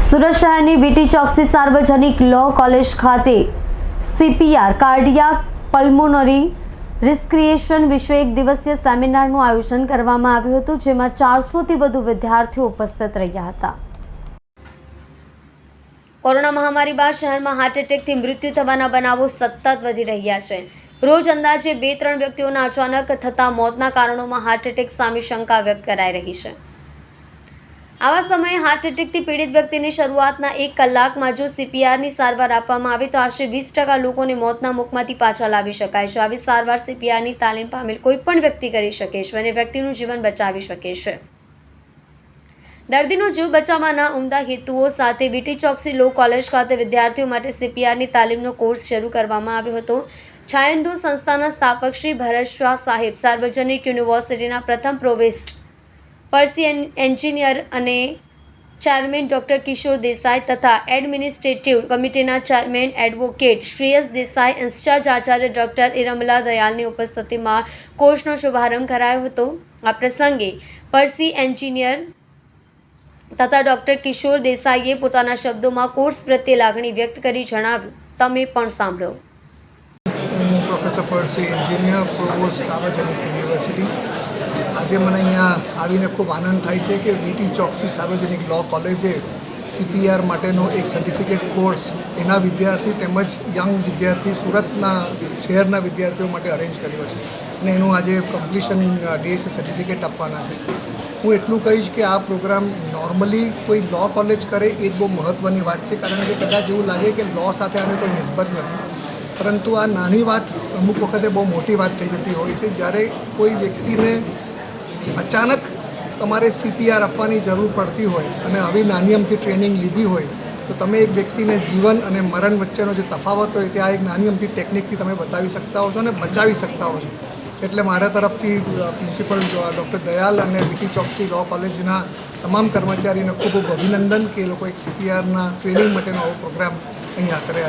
સુરત શહેરની વીટી ચોકસી સાર્વજનિક લો કોલેજ ખાતે સીપીઆર કાર્ડિયાક પલ્મોનરી રિસ્ક્રિએશન વિશે એક દિવસીય સેમિનારનું આયોજન કરવામાં આવ્યું હતું, જેમાં 400થી વધુ વિદ્યાર્થીઓ ઉપસ્થિત રહ્યા હતા। કોરોના મહામારી બાદ શહેરમાં હાર્ટ એટેકથી મૃત્યુ થવાના બનાવો સતત વધી રહ્યા છે। રોજ અંદાજે 2-3 વ્યક્તિઓના અચાનક થતા મોતના કારણોમાં હાર્ટ એટેક સામે શંકા વ્યક્ત કરાઈ રહી છે। આવા સમયે હાર્ટ એટેકથી પીડિત વ્યક્તિને શરૂઆતના 1 કલાકમાં જો સીપીઆરની સારવાર આપવામાં આવે તો આશરે 20% લોકોને મોતના મુખમાંથી પાછા લાવી શકાય છે। આવી સારવાર સીપીઆરની તાલીમ પામેલ કોઈ પણ વ્યક્તિ કરી શકે છે અને વ્યક્તિનું જીવન બચાવી શકે છે। દર્દીનો જીવ બચાવવાના ઉમદા હેતુઓ સાથે વીટી ચોકસી લો કોલેજ ખાતે વિદ્યાર્થીઓ માટે સીપીઆરની તાલીમનો કોર્સ શરૂ કરવામાં આવ્યો હતો। છાયંડો સંસ્થાના સ્થાપક શ્રી ભરત શાહ સાહેબ, સાર્વજનિક યુનિવર્સિટીના પ્રથમ પ્રોવેસ્ટ પર્સી એન્જિનિયર અને ચેરમેન ડૉક્ટર કિશોર દેસાઈ તથા એડમિનિસ્ટ્રેટિવ કમિટીના chairman advocate Shreyas Desai, incharge આચાર્ય ડૉક્ટર ઇરમલા દયાલની ઉપસ્થિતિમાં કોર્સનો શુભારંભ કરાયો હતો। આ પ્રસંગે પર્સી એન્જિનિયર તથા ડૉક્ટર કિશોર દેસાઈએ પોતાના શબ્દોમાં કોર્સ પ્રત્યે લાગણી વ્યક્ત કરી જણાવ્યું, તમે પણ સાંભળો। પ્રોફેસર પર્સી એન્જિનિયર, પ્રોવોસ્ટ સાર્વજનિક યુનિવર્સિટી। આજે મને અહીંયા આવીને ખૂબ આનંદ થાય છે કે વીટી ચોકસી સાર્વજનિક લો કોલેજે સીપીઆર માટેનો એક સર્ટિફિકેટ કોર્સ એના વિદ્યાર્થી તેમજ યંગ વિદ્યાર્થી સુરતના શહેરના વિદ્યાર્થીઓ માટે અરેન્જ કર્યો છે અને એનું આજે કમ્પ્લીશન ડેસે સર્ટિફિકેટ આપવાના છે। હું એટલું કહીશ કે આ પ્રોગ્રામ નોર્મલી કોઈ લો કોલેજ કરે એ જ બહુ મહત્ત્વની વાત છે, કારણ કે કદાચ એવું લાગે કે લો સાથે આને કોઈ નિસ્બત નથી, પરંતુ આ નાની વાત અમુક વખતે બહુ મોટી વાત થઈ જતી હોય છે। જ્યારે કોઈ વ્યક્તિને અચાનક તમારે સીપીઆર આપવાની જરૂર પડતી હોય અને આવી નાની અમથી ટ્રેનિંગ લીધી હોય તો તમે એક વ્યક્તિને જીવન અને મરણ વચ્ચેનો જે તફાવત હોય ત્યાં એક નાની અમથી ટેકનિકથી તમે બતાવી શકતા હો છો અને બચાવી શકતા હો છો। એટલે મારા તરફથી પ્રિન્સિપલ ડૉક્ટર દયાલ અને વીટી ચોકસી લો કોલેજના તમામ કર્મચારીને ખૂબ ખૂબ અભિનંદન કે એ લોકો એક સીપીઆરના ટ્રેનિંગ માટેનો આવો પ્રોગ્રામ અહીંયા કર્યા।